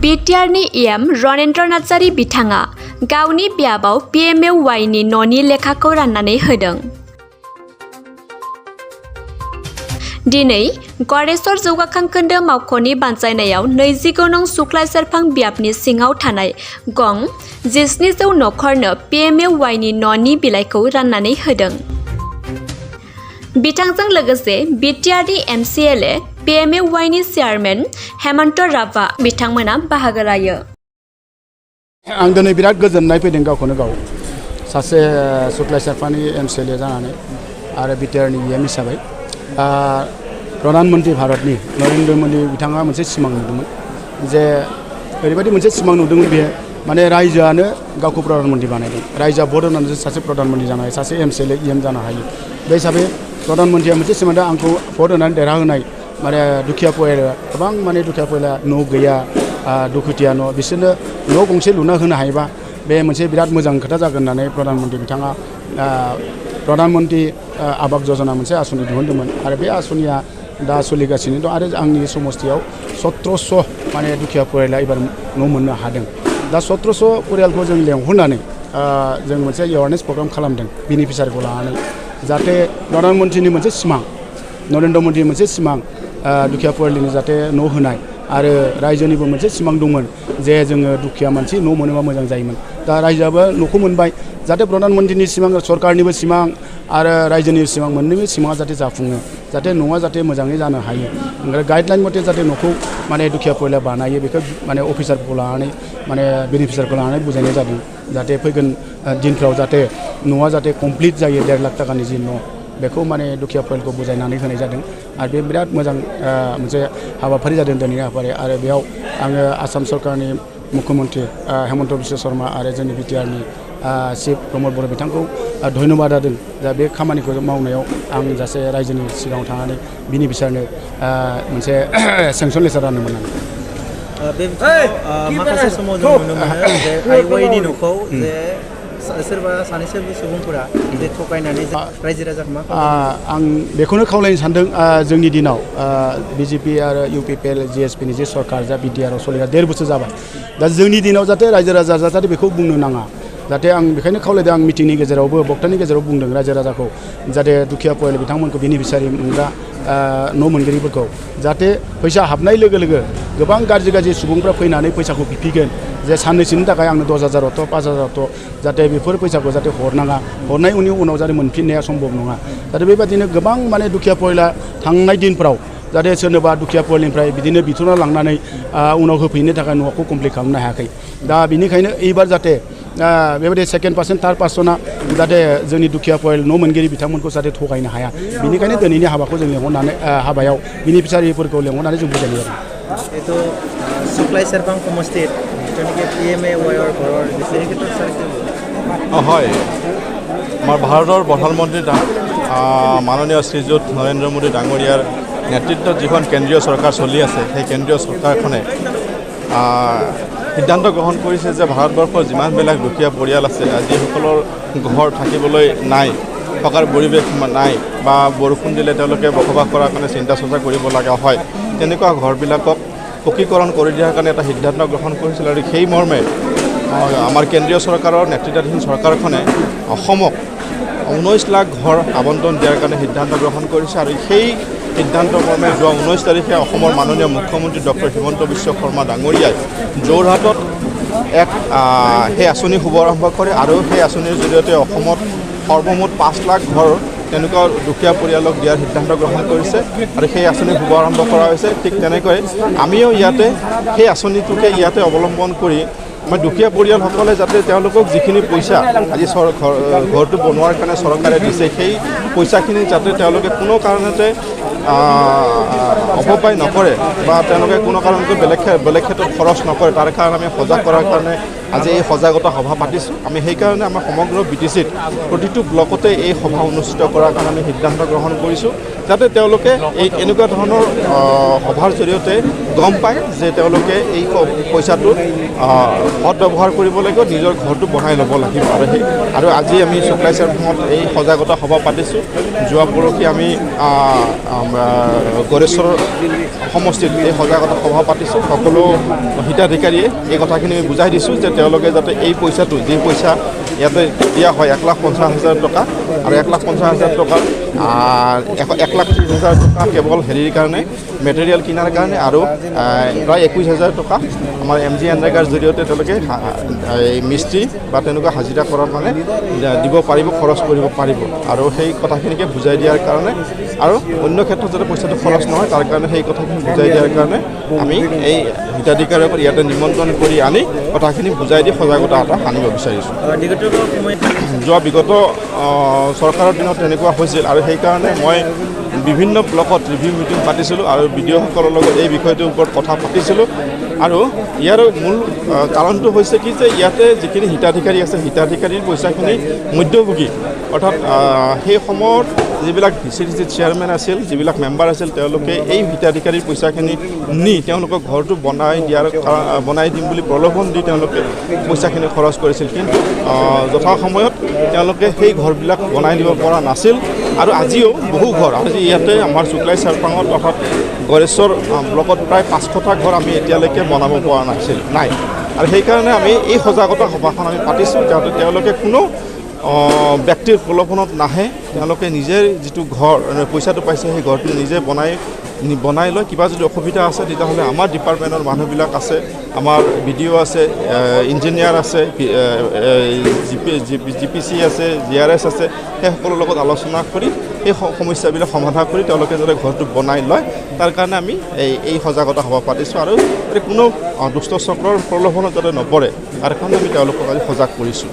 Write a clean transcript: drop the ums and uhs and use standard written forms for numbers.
बिटिआरनि इएम रनेन्द्र नार्जारी बिथाङा गावनि बियाबाव PMAY न'नि लेखाखौ राननानै होदों। दिनै गरेस्वर जौगाखां खोन्दो मावख'नि बानजायनायाव 29 नं सुख्लाय सेरफां बियाबनि सिङाव थानाय गं 1700 नखरनो PMAY न'नि बिलाइखौ राननानै होदों। बिथांजों लोगोसे बिटिआरनि MCLA PMAY chairman Hemant Rabha बिथांमोना बाहागो लायो। आं दिनै बिराद गोजोननाय फैदों गावखौनो गाव सासे सुख्लाय सेरफांनि MCLA जानानै आरो बिटिआरनि इएम हिसाबै प्रधानमन्त्री भारतनि नरेन्द्र मोदी बिथाङा मोनसे सिमां नुदोंमोन जे ओरैबायदि मोनसे सिमां नुदोंमोन बे माने रायजोआनो गावखौ प्रधानमन्त्री बानायदों रायजोआ भट होनानै सासे प्रधानमन्त्री जानो हायो सासे MCLA इएम जानो हायो बे हिसाबै प्रधानमन्त्रीया मोनसे सिमां दा आंखौ भट होनानै देरहाहोनाय माने दुखिया परियाल गोबां माने दुखिया परियाला न' गैया दुखुथिया न' बिसोरनो न' गंसे लुना होनो हायोबा बे मोनसे बिराद मोजां खोथा जागोन होननानै प्रधानमन्त्री बिथाङा प्रधानमन्त्री आवास योजना मोनसे आसनि दिहुनदोंमोन आरो बे आसनिया दा सोलिगासिनो दं आरो आंनि समस्तियाव 1700 माने दुखिया परियाला एबार न' मोननो हादों दा 1700 परियालखौ जों लेंहरनानै जों मोनसे एवारनेस प्रग्राम खालामदों बेनिफिसियारिखौ लानानै जाहाथे प्रधानमन्त्रीनि मोनसे सिमां नरेन्द्र मोदीनि मोनसे सिमां दुखिया परियालनि जाहाथे न' होनाय आरो रायजोनिबो मोनसे सिमां दंमोन जे जोङो दुखिया मानसि न' मोनोबा मोजां जायोमोन दा रायजोआबो न'खौ मोनबाय जाहाथे प्रधानमन्त्रीनि सिमां सरकारनिबो सिमां आरो रायजोनि सिमां मोननैबो सिमाङा जाहाथे जाफुङो जाहाथे न'आ जाहाथे मोजाङै जानो हायो ओमफ्राय गाइडलाइन मथे जाहाथे न'खौ माने दुखिया परियाला बानायो बेखौ माने अफिसारफोरखौ लानानै माने बेनिफिसियारिखौ लानानै बुजायनाय जादों जाहाथे फैगोन दिनफ्राव जाहाथे न'आ जाहाथे कमप्लिट जायो 1.5 लाख थाखानि जि न' बेखौ माने दुखिया परियालखौ बुजायनानै होनाय जादों आरो बे बिराद मोजां मोनसे हाबाफारि जादों दिनैनि हाबाफारि आरो बेयाव आङो आसाम सरकारनि मुख्यमन्त्री हेमन्त बिश्व शर्मा आरो जोंनि बिटिआरनि चिफ प्रमद बर' बिथांखौ धन्यबाद होदों दा बे खामानिखौ मावनायाव आं जासे रायजोनि सिगाङाव थांनानै बिनि बिसारनो मोनसे सेंसन लेटार राननो मोननानै बे माखासे समाव जों नुनो मोनो जे आइवाइनि न'खौ जे सोरबा सानैसो सुबुंफोरा जे थगायनानै रायजो राजाखौ मा आं बेखौनो खावलायनो सानदों जोंनि दिनाव BJP आरो UPPL GSPनि जे सरकार जा बिटिआरआव सोलिगा 1.5 बोसोर जाबाय दा जोंनि दिनाव जाहाथे रायजो राजा जाहाथे बेखौ बुंनो नाङा जाहाथे आं बेखायनो खावलायदों आं मिटिंनि गेजेरावबो बक्तानि गेजेराव बुंदों रायजो राजाखौ जाहाथे दुखिया परियाल बिथांमोनखौ बेनिफिसियारि मोनग्रा न' मोनगिरिफोरखौ जाहाथे फैसा हाबनाय लोगो लोगो गोबां गाज्रि सुबुंफ्रा फैनानै फैसाखौ बिफिगोन जे साननैसोनि थाखाय आंनो 10,000 हरथ' 5,000 हरथ' जाहाथे बेफोर फैसाखौ जाहाथे हरनाङा हरनायनि उनाव जाहाथे मोनफिननाया सम्भब नङा जाहाथे बेबायदिनो गोबां माने दुखिया परियाला थांनाय दिनफ्राव जाहाथे सोरनोबा दुखिया परियालनिफ्राय बिदिनो बिथ'ना लांनानै उनाव होफैनो थाखाय न'खौ कमप्लिट खालामनो हायाखै दा बेनिखायनो एबार जाहाथे बेबायदि सेकेन्ड पार्सन थार्ड पार्सना जाहाथे जोंनि दुखिया परियाल न' मोनगिरि बिथांमोनखौ जाहाथे थगायनो हाया बेनिखायनो दिनैनि हाबाखौ जों लेंहरनानै हाबायाव बेनिफिसियारिफोरखौ लेंहरनानै जों बुजायनाय जादों এইটো सुख्लाय सेरफां समष्टित যেনেকৈ PMAYৰ ঘৰৰ বিচেৰি ক্ষেত্ৰত হয় আমাৰ ভাৰতৰ প্ৰধানমন্ত্ৰী মাননীয় শ্ৰীযুত নৰেন্দ্ৰ মোদী ডাঙৰীয়াৰ নেতৃত্বত যিখন কেন্দ্ৰীয় চৰকাৰ চলি আছে সেই কেন্দ্ৰীয় চৰকাৰখনে সিদ্ধান্ত গ্ৰহণ কৰিছে যে ভাৰতবৰ্ষৰ যিমানবিলাক দুখীয়া পৰিয়াল আছে যিসকলৰ ঘৰ থাকিবলৈ নাই থকাৰ পৰিৱেশ নাই বা বৰষুণ দিলে তেওঁলোকে বসবাস কৰাৰ কাৰণে চিন্তা চৰ্চা কৰিব লগা হয় তেনেকুৱা ঘৰবিলাকক পকীকৰণ কৰি দিয়াৰ কাৰণে এটা সিদ্ধান্ত গ্ৰহণ কৰিছিল আৰু সেই মৰ্মে আমাৰ কেন্দ্ৰীয় চৰকাৰৰ নেতৃত্বাধীন চৰকাৰখনে অসমক 19 লাখ ঘৰ আবণ্টন দিয়াৰ কাৰণে সিদ্ধান্ত গ্ৰহণ কৰিছে আৰু সেই সিদ্ধান্ত মৰ্মে যোৱা 19 তাৰিখে অসমৰ মাননীয় মুখ্যমন্ত্ৰী ডক্টৰ হিমন্ত বিশ্ব শৰ্মা ডাঙৰীয়াই যোৰহাটত এক সেই আঁচনি শুভাৰম্ভ কৰে আৰু সেই আঁচনিৰ জৰিয়তে অসমত সৰ্বমুঠ 5 লাখ ঘৰ তেনেকুৱা দুখীয়া পৰিয়ালক দিয়াৰ সিদ্ধান্ত গ্ৰহণ কৰিছে আৰু সেই আঁচনি শুভাৰম্ভ কৰা হৈছে ঠিক তেনেকৈ আমিও ইয়াতে সেই আঁচনিটোকে ইয়াতে অৱলম্বন কৰি আমাৰ দুখীয়া পৰিয়ালসকলে যাতে তেওঁলোকক যিখিনি পইচা আজি ঘৰটো বনোৱাৰ কাৰণে চৰকাৰে দিছে সেই পইচাখিনি যাতে তেওঁলোকে কোনো কাৰণতে অপব্যয় নকৰে বা তেওঁলোকে কোনো কাৰণতে বেলেগ ক্ষেত্ৰত খৰচ নকৰে তাৰ কাৰণে আমি সজাগ কৰাৰ কাৰণে আজি এই সজাগতা সভা পাতিছোঁ আমি সেইকাৰণে আমাৰ সমগ্ৰ BTCত প্ৰতিটো ব্লকতে এই সভা অনুষ্ঠিত কৰাৰ কাৰণে আমি সিদ্ধান্ত গ্ৰহণ কৰিছোঁ যাতে তেওঁলোকে এই এনেকুৱা ধৰণৰ সভাৰ জৰিয়তে গম পায় যে তেওঁলোকে এই পইচাটো সৎ ব্যৱহাৰ কৰিব লাগিব, নিজৰ ঘৰটো বনাই ল'ব লাগিব। আৰু আজি আমি শুক্লাই চেৰফাঙত এই সজাগতা সভা পাতিছোঁ। যোৱা পৰহি আমি গড়েশ্বৰ সমষ্টিত এই সজাগতা সভা পাতিছোঁ। সকলো হিতাধিকাৰীয়ে এই কথাখিনি বুজাই দিছোঁ যে তেওঁলোকে যাতে এই পইচাটো, যি পইচা ইয়াতে দিয়া হয় 1,50,000 টকা, আৰু 1,50,000 টকাৰ 1,30,000 টকা কেৱল হেৰিৰ কাৰণে, মেটেৰিয়েল কিনাৰ কাৰণে, আৰু প্ৰায় 21,000 টকা আমাৰ MG এনৰেগাৰ জৰিয়তে তেওঁলোকে এই মিস্ত্ৰী বা তেনেকুৱা হাজিৰা কৰাৰ কাৰণে দিব পাৰিব, খৰচ কৰিব পাৰিব। আৰু সেই কথাখিনিকে বুজাই দিয়াৰ কাৰণে, আৰু অন্য ক্ষেত্ৰত যাতে পইচাটো খৰচ নহয় তাৰ কাৰণে সেই কথাখিনি বুজাই দিয়াৰ কাৰণে আমি এই হিতাধিকাৰীক ইয়াতে নিমন্ত্ৰণ কৰি আনি কথাখিনি বুজাই দি সজাগতা এটা আনিব বিচাৰিছোঁ। যোৱা বিগত চৰকাৰৰ দিনত তেনেকুৱা হৈছিল, আৰু সেইকাৰণে মই বিভিন্ন ব্লকত ৰিভিউ মিটিং পাতিছিলোঁ আৰু বিডিঅ'সকলৰ লগত এই বিষয়টোৰ ওপৰত কথা পাতিছিলোঁ। আৰু ইয়াৰ মূল কাৰণটো হৈছে কি যে ইয়াতে যিখিনি হিতাধিকাৰী আছে, হিতাধিকাৰীৰ পইচাখিনি মধ্যভোগী, অৰ্থাৎ সেই সময়ত যিবিলাক VC চেয়াৰমেন আছিল, যিবিলাক মেম্বাৰ আছিল, তেওঁলোকে এই হিতাধিকাৰীৰ পইচাখিনি নি তেওঁলোকক ঘৰটো বনাই দিম বুলি প্ৰলোভন দি তেওঁলোকে পইচাখিনি খৰচ কৰিছিল। কিন্তু যথাসময়ত তেওঁলোকে সেই ঘৰবিলাক বনাই দিব পৰা নাছিল। আৰু আজিও বহু ঘৰ, আজি ইয়াতে আমাৰ শুক্লাই চেৰফাঙত অৰ্থাৎ গড়েশ্বৰ ব্লকত প্ৰায় 500টা ঘৰ আমি এতিয়ালৈকে বনাব পৰা নাই। আৰু সেইকাৰণে আমি এই সজাগতা সভাখন আমি পাতিছোঁ, যাতে তেওঁলোকে কোনো ব্যক্তিৰ প্ৰলোভনত নাহে, তেওঁলোকে নিজে যিটো ঘৰ পইচাটো পাইছে সেই ঘৰটো নিজে বনাই লয়। কিবা যদি অসুবিধা আছে তেতিয়াহ'লে আমাৰ ডিপাৰ্টমেণ্টৰ মানুহবিলাক আছে, আমাৰ BDO আছে, ইঞ্জিনিয়াৰ আছে, GPC আছে, GRS আছে, সেই সকলৰ লগত আলোচনা কৰি এই সমস্যাবিলাক সমাধান কৰি তেওঁলোকে যাতে ঘৰটো বনাই লয়, তাৰ কাৰণে আমি এই সজাগতা সভা পাতিছোঁ। আৰু কোনো দুষ্ট চক্ৰৰ প্ৰলোভনত যাতে নপৰে তাৰ কাৰণে আমি তেওঁলোকক আজি সজাগ কৰিছোঁ।